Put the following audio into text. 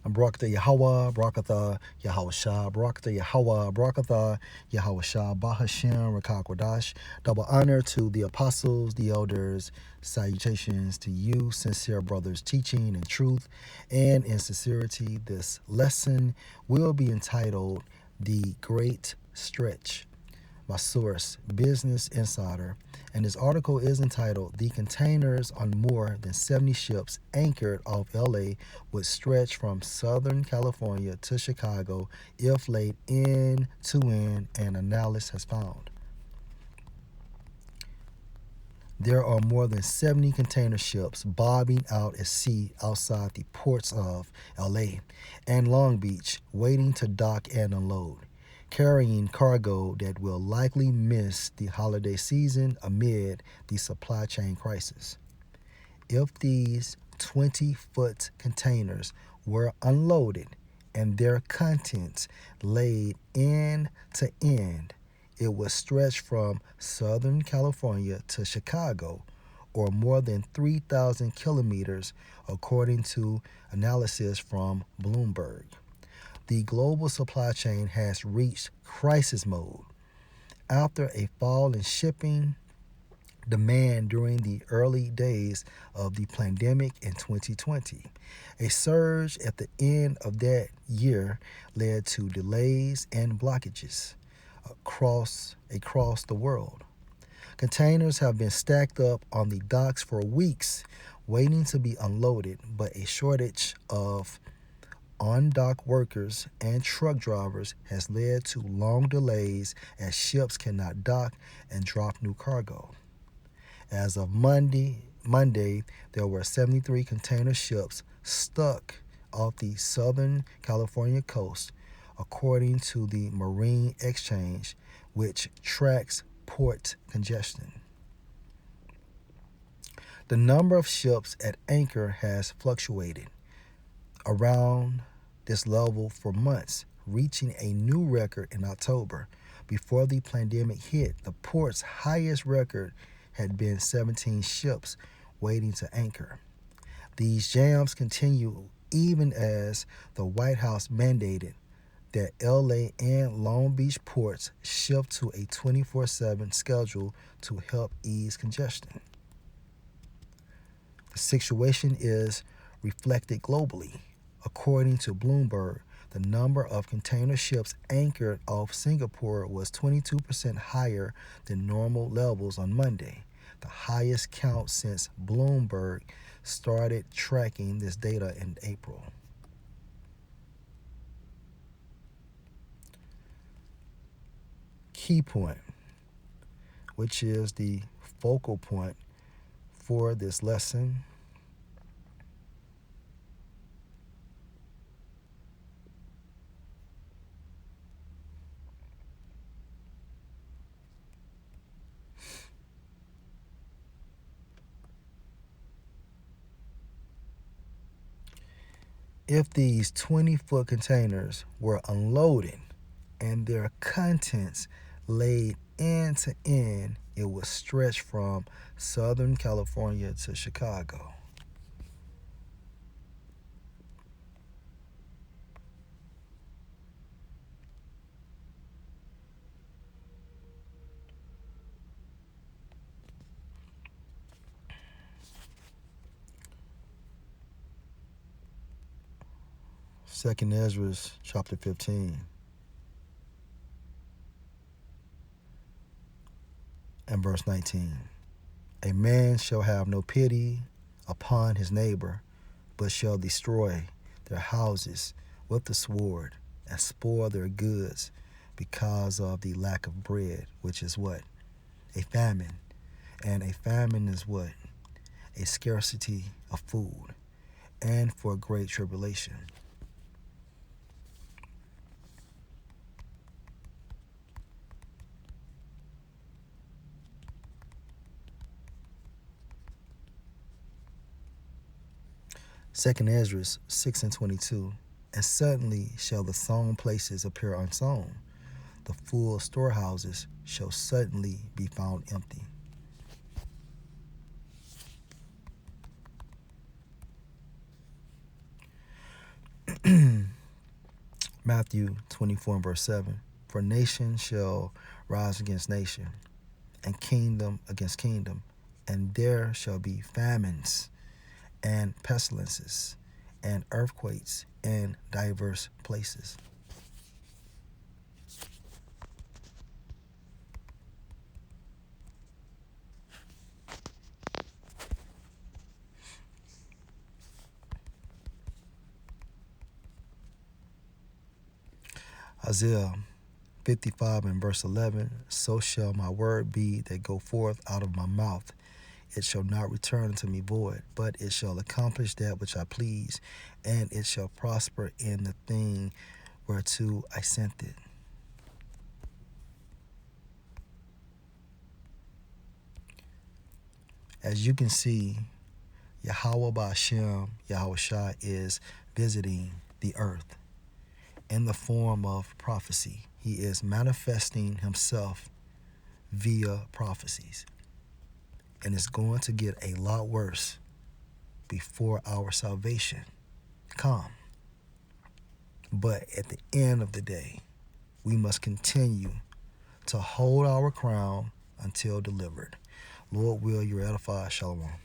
Barakatha Yahweh, Barakatha Yahweh, Barakatha Yahweh, Barakatha Yahweh, Bahashem, Rakakwadash. Double honor to the apostles, the elders. Salutations to you, sincere brothers, teaching in truth and in sincerity. This lesson will be entitled The Great Stretch. My source, Business Insider, and this article is entitled The Containers on More Than 70 Ships Anchored Off LA Would Stretch from Southern California to Chicago if laid end to end, an analysis has found. There are more than 70 container ships bobbing out at sea outside the ports of LA and Long Beach, waiting to dock and unload, carrying cargo that will likely miss the holiday season amid the supply chain crisis. If these 20-foot containers were unloaded and their contents laid end to end, it would stretch from Southern California to Chicago, or more than 3,000 kilometers, according to analysis from Bloomberg. The global supply chain has reached crisis mode after a fall in shipping demand during the early days of the pandemic in 2020. A surge at the end of that year led to delays and blockages across the world. Containers have been stacked up on the docks for weeks, waiting to be unloaded, but a shortage of on-dock workers and truck drivers has led to long delays as ships cannot dock and drop new cargo. As of Monday, there were 73 container ships stuck off the Southern California coast, according to the Marine Exchange, which tracks port congestion. The number of ships at anchor has fluctuated around this level for months, reaching a new record in October. Before the pandemic hit, the port's highest record had been 17 ships waiting to anchor. These jams continue even as the White House mandated that LA and Long Beach ports shift to a 24/7 schedule to help ease congestion. The situation is reflected globally. According to Bloomberg, the number of container ships anchored off Singapore was 22% higher than normal levels on Monday, the highest count since Bloomberg started tracking this data in April. Key point, which is the focal point for this lesson. If these 20-foot containers were unloaded and their contents laid end to end, it would stretch from Southern California to Chicago. Second Ezra chapter 15 and verse 19. A man shall have no pity upon his neighbor, but shall destroy their houses with the sword and spoil their goods because of the lack of bread, which is what? A famine. And a famine is what? A scarcity of food, and for great tribulation. Second Ezra 6 and 22. And suddenly shall the sown places appear unsown. The full storehouses shall suddenly be found empty. Matthew 24 and verse 7. For nation shall rise against nation, and kingdom against kingdom, and there shall be famines and pestilences and earthquakes in diverse places. Isaiah 55 and verse 11. So shall my word be that go forth out of my mouth. It shall not return unto me void, but it shall accomplish that which I please, and it shall prosper in the thing whereto I sent it. As you can see, Yahweh Ba'ashem, Yahweh Shai, is visiting the earth in the form of prophecy. He is manifesting himself via prophecies. And it's going to get a lot worse before our salvation come. But at the end of the day, we must continue to hold our crown until delivered. Lord will you edify. Shalom.